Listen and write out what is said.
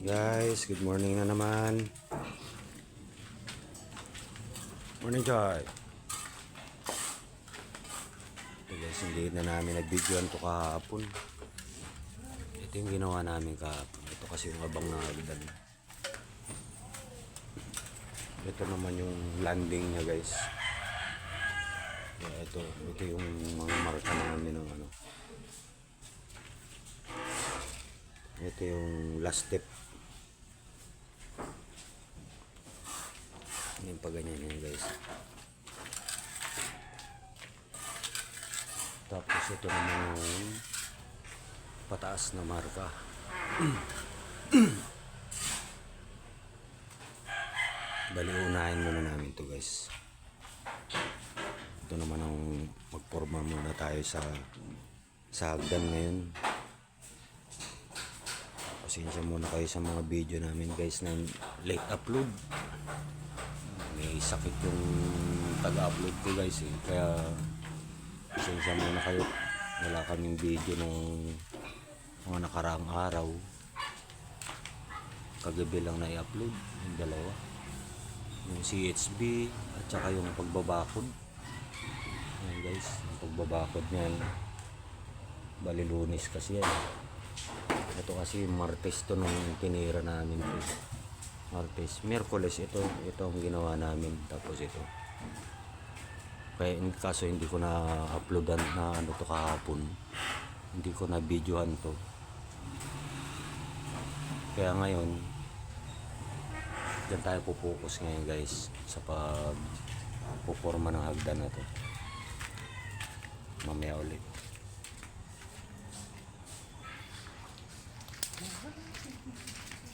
Guys, good morning na naman. Morning, Joy. Ito guys, hindi na namin nag-videoan to kahapon. Ito yung ginawa namin kahapon. Ito kasi yung abang na hagdan. Ito naman yung landing niya guys. Ito yung mga marka namin ng ano. Ito yung last step. Yung pa ganyan yan guys. Tapos ito naman yung pataas na marka. Bali unahin muna namin to guys. Ito naman ang magporma muna tayo sa hagdan ngayon. Pasensya muna kayo sa mga video namin guys na late upload. May sakit yung taga-upload ko guys eh. Kaya pasensya muna kayo. Wala kaming video ng mga nakaraang araw. Kagabi lang na i-upload yung dalawa. Yung CHB at saka yung pagbabakod. Ayan guys, yung pagbabakod niyan. Bali Lunes kasi yan. Ito kasi Martes to nung tinira namin ito. Martes, Miyerkules ito ang ginawa namin. Tapos ito. Kaya kaso hindi ko na uploadan na ano to kahapon. Hindi ko na videohan to. Kaya ngayon dyan tayo pupokus ngayon guys sa pagpuporma ng hagdan na to. Mamaya ulit.